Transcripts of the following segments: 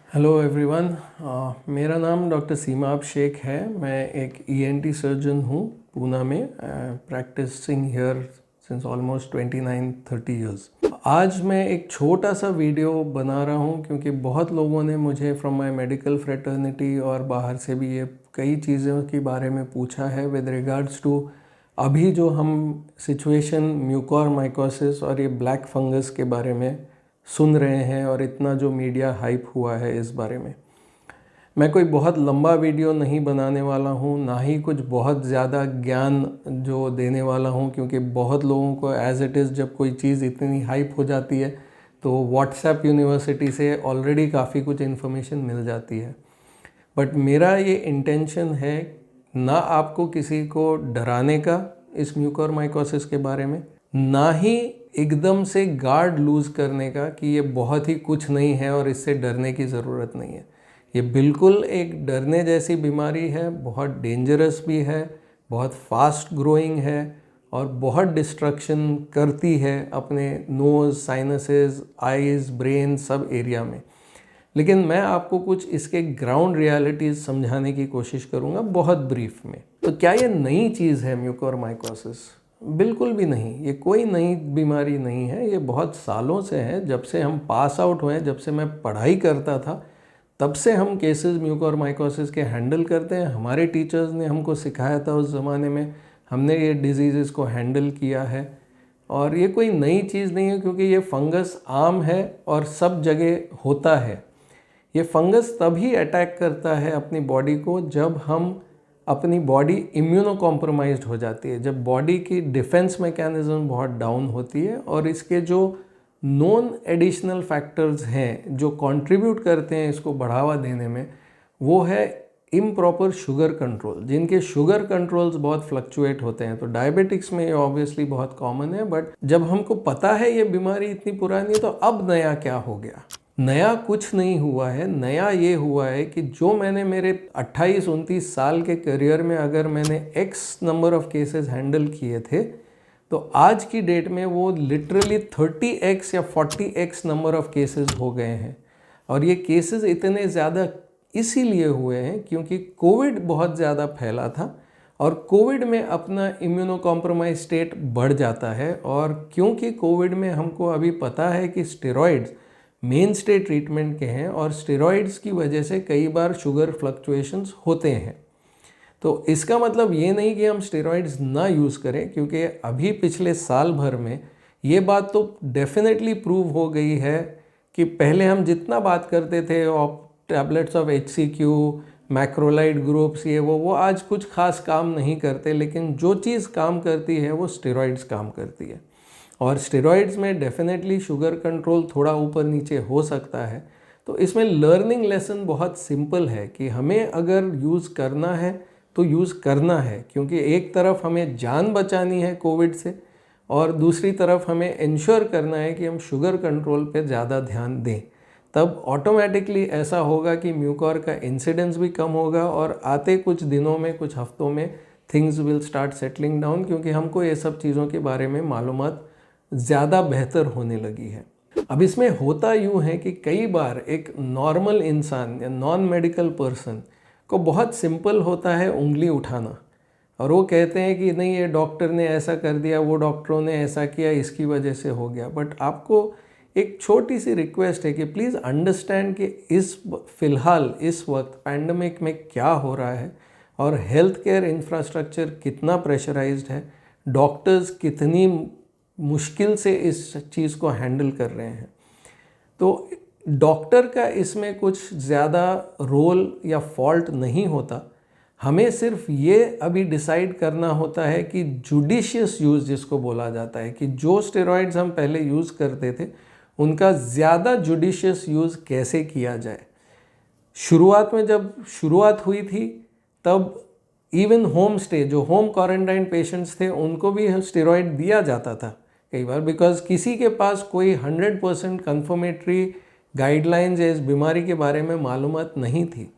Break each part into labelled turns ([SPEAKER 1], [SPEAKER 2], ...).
[SPEAKER 1] Hello everyone. मेरा नाम doctor सीमाब Sheikh है। मैं एक ईएनटी सर्जन हूँ पूना में, practicing here since almost 29-30 years. आज मैं एक छोटा सा वीडियो बना रहा हूँ क्योंकि बहुत लोगों ने मुझे फ्रॉम माय मेडिकल फ्रेटर्निटी और बाहर से भी ये कई चीज़ों के बारे में पूछा है विद रिगार्ड्स टू अभी जो हम सिचुएशन म्यूकोरमाइकोसिस और ये ब्लैक फंगस के बारे में सुन रहे हैं और इतना जो मीडिया हाइप हुआ है इस बारे में। मैं कोई बहुत लंबा वीडियो नहीं बनाने वाला हूँ, ना ही कुछ बहुत ज़्यादा ज्ञान जो देने वाला हूँ, क्योंकि बहुत लोगों को एज़ इट इज़ जब कोई चीज़ इतनी हाइप हो जाती है तो व्हाट्सएप यूनिवर्सिटी से ऑलरेडी काफ़ी कुछ इन्फॉर्मेशन मिल जाती है। बट मेरा ये इंटेंशन है ना आपको किसी को डराने का इस म्यूकोरमाइकोसिस के बारे में, ना ही एकदम से गार्ड लूज़ करने का कि ये बहुत ही कुछ नहीं है और इससे डरने की ज़रूरत नहीं है। ये बिल्कुल एक डरने जैसी बीमारी है, बहुत डेंजरस भी है, बहुत फास्ट ग्रोइंग है और बहुत डिस्ट्रक्शन करती है अपने नोज़, साइनसेस, आइज़, ब्रेन सब एरिया में। लेकिन मैं आपको कुछ इसके ग्राउंड रियलिटीज़ समझाने की कोशिश करूँगा बहुत ब्रीफ में। तो क्या ये नई चीज़ है म्यूकोरमाइकोसिस? बिल्कुल भी नहीं। ये कोई नई बीमारी नहीं है, ये बहुत सालों से है। जब से हम पास आउट हुए, जब से मैं पढ़ाई करता था, तब से हम केसेस म्यूकोरमाइकोसिस के हैंडल करते हैं। हमारे टीचर्स ने हमको सिखाया था उस ज़माने में, हमने ये डिजीज़ को हैंडल किया है और ये कोई नई चीज़ नहीं है क्योंकि ये फंगस आम है और सब जगह होता है। ये फंगस तभी अटैक करता है अपनी बॉडी को जब हम अपनी बॉडी इम्यूनो कॉम्प्रोमाइज्ड हो जाती है, जब बॉडी की डिफेंस मैकेनिज्म बहुत डाउन होती है और इसके जो नॉन एडिशनल फैक्टर्स हैं जो कंट्रीब्यूट करते हैं इसको बढ़ावा देने में, वो है इम्प्रॉपर शुगर कंट्रोल, जिनके शुगर कंट्रोल्स बहुत फ्लक्चुएट होते हैं। तो डायबिटिक्स में ये ऑब्वियसली बहुत कॉमन है। बट जब हमको पता है ये बीमारी इतनी पुरानी है तो अब नया क्या हो गया? नया कुछ नहीं हुआ है। नया ये हुआ है कि जो मैंने मेरे 28-29 साल के करियर में अगर मैंने x number of cases handle किए थे, तो आज की डेट में वो लिटरली 30x या 40x नंबर ऑफ केसेस हो गए हैं। और ये केसेस इतने ज़्यादा इसीलिए हुए हैं क्योंकि कोविड बहुत ज़्यादा फैला था और कोविड में अपना इम्यूनो कॉम्प्रोमाइज स्टेट बढ़ जाता है। और क्योंकि कोविड में हमको अभी पता है कि स्टेरॉइड्स मेन स्टे ट्रीटमेंट के हैं और स्टेरॉइड्स की वजह से कई बार शुगर फ्लक्चुएशंस होते हैं। तो इसका मतलब ये नहीं कि हम स्टेरॉइड्स ना यूज़ करें, क्योंकि अभी पिछले साल भर में ये बात तो डेफिनेटली प्रूव हो गई है कि पहले हम जितना बात करते थे of tablets of HCQ, macrolide groups, ये वो आज कुछ खास काम नहीं करते। लेकिन जो चीज़ काम करती है वो स्टेरॉइड्स काम करती है और स्टेरॉइड्स में डेफिनेटली शुगर कंट्रोल थोड़ा ऊपर नीचे हो सकता है। तो इसमें लर्निंग लेसन बहुत सिंपल है कि हमें अगर यूज़ करना है तो यूज़ करना है, क्योंकि एक तरफ हमें जान बचानी है कोविड से और दूसरी तरफ हमें इंश्योर करना है कि हम शुगर कंट्रोल पे ज़्यादा ध्यान दें। तब ऑटोमेटिकली ऐसा होगा कि म्यूकोर का इंसिडेंस भी कम होगा और आते कुछ दिनों में, कुछ हफ्तों में things will start settling down, क्योंकि हमको ये सब चीज़ों के बारे में मालूमात ज़्यादा बेहतर होने लगी है। अब इसमें होता यूँ है कि कई बार एक नॉर्मल इंसान या नॉन मेडिकल पर्सन को बहुत सिंपल होता है उंगली उठाना और वो कहते हैं कि नहीं, ये डॉक्टर ने ऐसा कर दिया, वो डॉक्टरों ने ऐसा किया, इसकी वजह से हो गया। बट आपको एक छोटी सी रिक्वेस्ट है कि प्लीज़ अंडरस्टैंड कि फ़िलहाल इस वक्त पैंडमिक में क्या हो रहा है और हेल्थ केयर इंफ्रास्ट्रक्चर कितना प्रेशराइज्ड है, डॉक्टर्स कितनी मुश्किल से इस चीज़ को हैंडल कर रहे हैं। तो डॉक्टर का इसमें कुछ ज़्यादा रोल या फॉल्ट नहीं होता। हमें सिर्फ ये अभी डिसाइड करना होता है कि जुडिशियस यूज़ जिसको बोला जाता है, कि जो स्टेरॉइड्स हम पहले यूज़ करते थे उनका ज़्यादा जुडिशियस यूज़ कैसे किया जाए। शुरुआत में जब शुरुआत हुई थी तब इवन होम स्टे, जो होम क्वारंटाइन पेशेंट्स थे, उनको भी स्टेरॉइड दिया जाता था कई बार, बिकॉज किसी के पास कोई 100% कन्फर्मेटरी गाइडलाइंस इस बीमारी के बारे में मालूमात नहीं थी।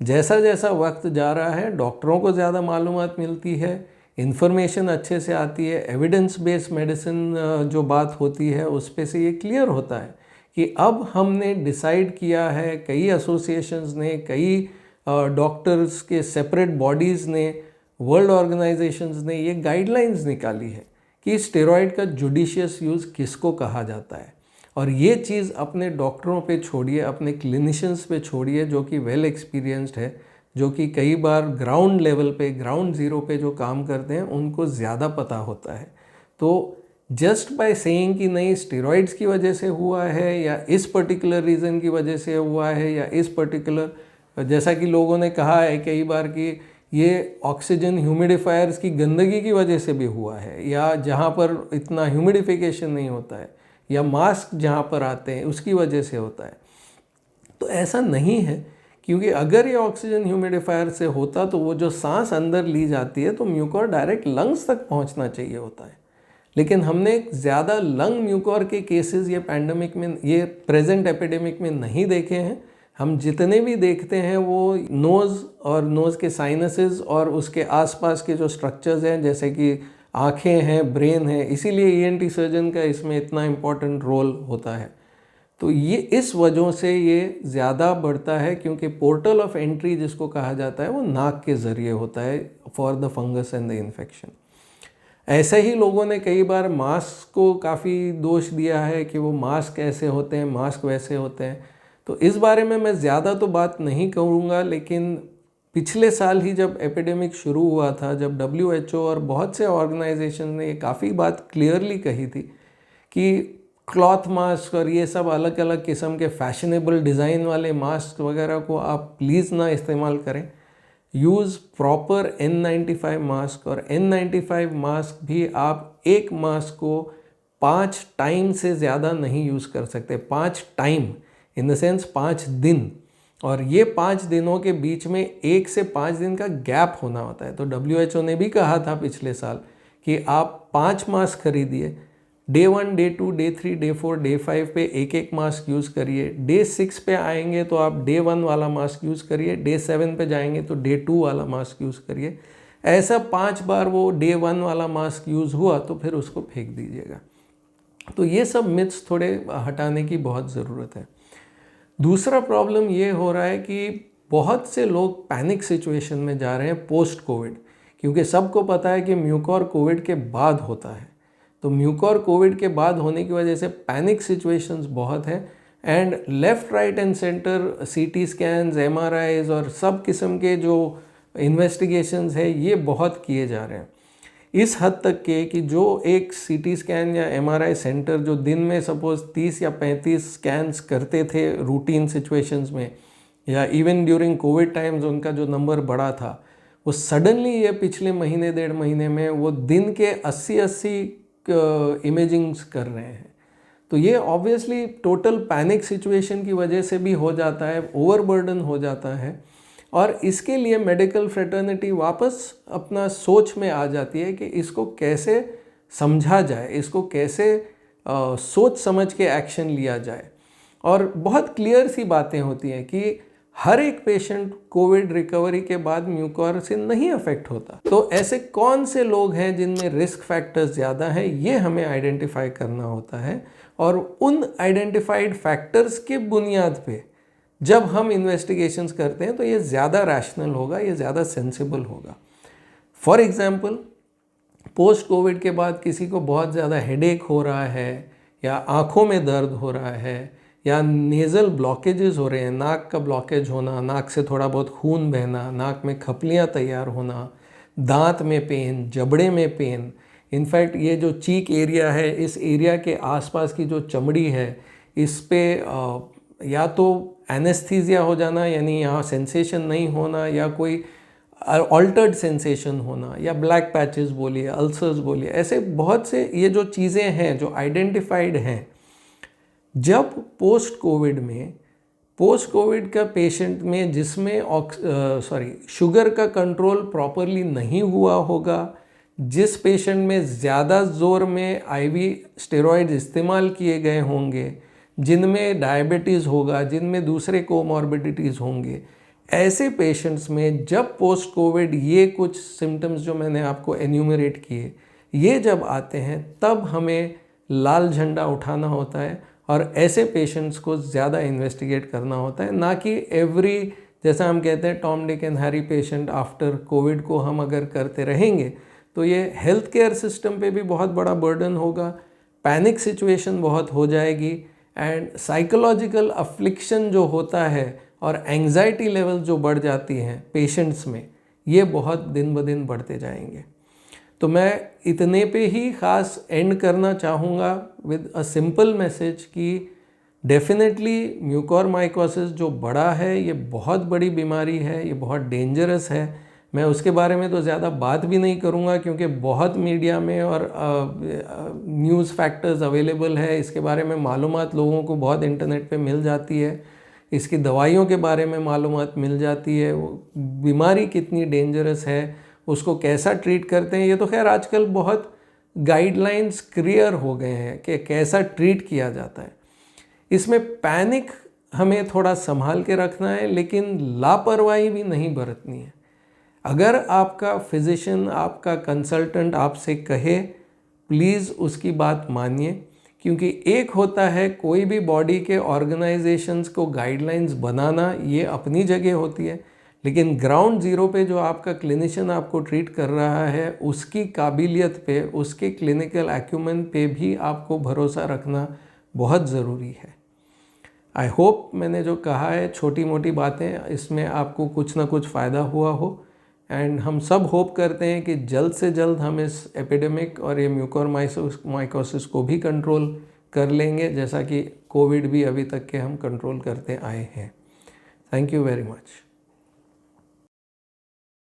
[SPEAKER 1] जैसा जैसा वक्त जा रहा है डॉक्टरों को ज़्यादा मालूमात मिलती है, इन्फॉर्मेशन अच्छे से आती है, एविडेंस बेस्ड मेडिसिन जो बात होती है उस पे से ये क्लियर होता है कि अब हमने डिसाइड किया है, कई एसोसिएशंस ने, कई डॉक्टर्स के सेपरेट बॉडीज़ ने, वर्ल्ड ऑर्गेनाइजेशंस ने ये गाइडलाइंस निकाली है कि स्टेरॉयड का जुडिशियस यूज़ किसको कहा जाता है। और ये चीज़ अपने डॉक्टरों पे छोड़िए, अपने क्लिनिशियंस पे छोड़िए जो कि वेल एक्सपीरियंस्ड है, जो कि कई बार ग्राउंड लेवल पे, ग्राउंड ज़ीरो पे जो काम करते हैं उनको ज़्यादा पता होता है। तो जस्ट बाय सेइंग कि नहीं स्टेरॉइड्स की वजह से हुआ है या इस पर्टिकुलर रीज़न की वजह से हुआ है या इस पर्टिकुलर, जैसा कि लोगों ने कहा है कई बार कि ये ऑक्सीजन ह्यूमिडिफायर्स की गंदगी की वजह से भी हुआ है, या जहाँ पर इतना ह्यूमिडिफिकेशन नहीं होता है, या मास्क जहाँ पर आते हैं उसकी वजह से होता है। तो ऐसा नहीं है, क्योंकि अगर ये ऑक्सीजन ह्यूमिडिफायर से होता तो वो जो सांस अंदर ली जाती है तो म्यूकोर डायरेक्ट लंग्स तक पहुँचना चाहिए होता है। लेकिन हमने ज़्यादा लंग म्यूकोर के केसेस ये पैंडमिक में, ये प्रेजेंट एपिडेमिक में नहीं देखे हैं। हम जितने भी देखते हैं वो नोज़ और नोज़ के साइनसेस और उसके आसपास के जो स्ट्रक्चर्स हैं, जैसे कि आँखें हैं, ब्रेन है, इसीलिए ईएनटी सर्जन का इसमें इतना इम्पॉर्टेंट रोल होता है। तो ये इस वजह से ये ज़्यादा बढ़ता है, क्योंकि पोर्टल ऑफ एंट्री जिसको कहा जाता है वो नाक के ज़रिए होता है for the fungus and the infection. ऐसे ही लोगों ने कई बार मास्क को काफ़ी दोष दिया है कि वो मास्क ऐसे होते हैं, मास्क वैसे होते हैं। तो इस बारे में मैं ज़्यादा तो बात नहीं करूँगा, लेकिन पिछले साल ही जब एपिडेमिक शुरू हुआ था, जब WHO और बहुत से ऑर्गेनाइजेशन ने ये काफ़ी बात क्लियरली कही थी कि क्लॉथ मास्क और ये सब अलग अलग किस्म के फैशनेबल डिज़ाइन वाले मास्क वगैरह को आप प्लीज़ ना इस्तेमाल करें। यूज़ प्रॉपर N95 मास्क, और N95 मास्क भी आप एक मास्क को 5 टाइम से ज़्यादा नहीं यूज़ कर सकते। 5 टाइम इन द सेंस 5 दिन, और ये 5 दिनों के बीच में 1 से 5 दिन का गैप होना होता है। तो WHO ने भी कहा था पिछले साल कि आप 5 मास्क खरीदिए, day 1, day 2, day 3, day 4, day 5 पे एक एक मास्क यूज़ करिए। डे 6 पे आएंगे तो आप डे 1 वाला मास्क यूज़ करिए, डे 7 पे जाएंगे तो डे 2 वाला मास्क यूज़ करिए। ऐसा 5 बार वो डे 1 वाला मास्क यूज़ हुआ तो फिर उसको फेंक दीजिएगा। तो ये सब मिथ्स थोड़े हटाने की बहुत ज़रूरत है। दूसरा प्रॉब्लम ये हो रहा है कि बहुत से लोग पैनिक सिचुएशन में जा रहे हैं पोस्ट कोविड, क्योंकि सबको पता है कि म्यूकोर कोविड के बाद होता है। तो म्यूकोर कोविड के बाद होने की वजह से पैनिक सिचुएशंस बहुत हैं, and left, right and centre CT scans, MRIs और सब किस्म के जो इन्वेस्टिगेशंस है ये बहुत किए जा रहे हैं। इस हद तक के कि जो एक CT स्कैन या MRI सेंटर जो दिन में सपोज 30 या 35 स्कैन्स करते थे रूटीन सिचुएशंस में, या इवन ड्यूरिंग कोविड टाइम्स उनका जो नंबर बढ़ा था, वो सडनली ये पिछले महीने 1.5 महीने में वो दिन के 80 इमेजिंग्स कर रहे हैं। तो ये ऑब्वियसली टोटल पैनिक सिचुएशन की वजह से भी हो जाता है, ओवरबर्डन हो जाता है, और इसके लिए मेडिकल फ्रेटर्निटी वापस अपना सोच में आ जाती है कि इसको कैसे समझा जाए, इसको कैसे सोच समझ के एक्शन लिया जाए। और बहुत क्लियर सी बातें होती हैं कि हर एक पेशेंट कोविड रिकवरी के बाद म्यूकोर से नहीं अफेक्ट होता। तो ऐसे कौन से लोग हैं जिनमें रिस्क फैक्टर्स ज़्यादा हैं, ये हमें आइडेंटिफाई करना होता है, और उन आइडेंटिफाइड फैक्टर्स के बुनियाद पे जब हम इन्वेस्टिगेशंस करते हैं तो ये ज़्यादा रैशनल होगा, ये ज़्यादा सेंसिबल होगा। फॉर एग्जांपल, पोस्ट कोविड के बाद किसी को बहुत ज़्यादा हेडेक हो रहा है, या आँखों में दर्द हो रहा है, या नेज़ल ब्लॉकेजेस हो रहे हैं, नाक का ब्लॉकेज होना, नाक से थोड़ा बहुत खून बहना, नाक में खपलियाँ तैयार होना, दांत में पेन, जबड़े में पेन, इनफैक्ट ये जो चीक एरिया है, इस एरिया के आसपास की जो चमड़ी है, इस पे या तो एनेस्थीसिया हो जाना, यानी यहाँ सेंसेशन नहीं होना, या कोई ऑल्टर्ड सेंसेशन होना, या ब्लैक पैचेस बोलिए, अल्सर्स बोलिए, ऐसे बहुत से ये जो चीज़ें हैं जो आइडेंटिफाइड हैं। जब पोस्ट कोविड का पेशेंट में जिसमें शुगर का कंट्रोल प्रॉपरली नहीं हुआ होगा, जिस पेशेंट में ज़्यादा ज़ोर में IV स्टेरॉइड इस्तेमाल किए गए होंगे, जिनमें डायबिटीज़ होगा, जिनमें दूसरे कोमॉर्बिडिटीज़ होंगे, ऐसे पेशेंट्स में जब पोस्ट कोविड ये कुछ सिम्टम्स जो मैंने आपको एन्यूमरेट किए ये जब आते हैं, तब हमें लाल झंडा उठाना होता है और ऐसे पेशेंट्स को ज़्यादा इन्वेस्टिगेट करना होता है, ना कि एवरी, जैसा हम कहते हैं Tom Dick and Harry patient after Covid को हम अगर करते रहेंगे तो ये हेल्थ केयर सिस्टम पे भी बहुत बड़ा बर्डन होगा, पैनिक सिचुएशन बहुत हो जाएगी एंड साइकोलॉजिकल अफ्लिक्शन जो होता है और एंग्जाइटी लेवल जो बढ़ जाती हैं पेशेंट्स में, ये बहुत दिन ब दिन बढ़ते जाएंगे। तो मैं इतने पे ही ख़ास एंड करना चाहूँगा विद अ सिंपल मैसेज कि डेफिनेटली म्यूकोरमाइकोसिस जो बड़ा है, ये बहुत बड़ी बीमारी है, ये बहुत डेंजरस है। मैं उसके बारे में तो ज़्यादा बात भी नहीं करूँगा क्योंकि बहुत मीडिया में और न्यूज़ फैक्टर्स अवेलेबल है, इसके बारे में मालूमात लोगों को बहुत इंटरनेट पे मिल जाती है, इसकी दवाइयों के बारे में मालूमात मिल जाती है, बीमारी कितनी डेंजरस है, उसको कैसा ट्रीट करते हैं। ये तो खैर आजकल बहुत गाइडलाइंस क्लियर हो गए हैं कि कैसा ट्रीट किया जाता है। इसमें पैनिक हमें थोड़ा संभाल के रखना है, लेकिन लापरवाही भी नहीं बरतनी है। अगर आपका फिजिशियन, आपका कंसल्टेंट आपसे कहे, प्लीज़ उसकी बात मानिए, क्योंकि एक होता है कोई भी बॉडी के ऑर्गेनाइजेशंस को गाइडलाइंस बनाना, ये अपनी जगह होती है, लेकिन ग्राउंड ज़ीरो पे जो आपका क्लिनिशियन आपको ट्रीट कर रहा है, उसकी काबिलियत पे, उसके क्लिनिकल एक्यूमेन पे भी आपको भरोसा रखना बहुत ज़रूरी है। आई होप मैंने जो कहा है छोटी मोटी बातें, इसमें आपको कुछ ना कुछ फ़ायदा हुआ हो एंड हम सब होप करते हैं कि जल्द से जल्द हम इस एपिडेमिक और ये म्यूकोरमाइकोसिस को भी कंट्रोल कर लेंगे, जैसा कि कोविड भी अभी तक के हम कंट्रोल करते आए हैं। Thank you very much.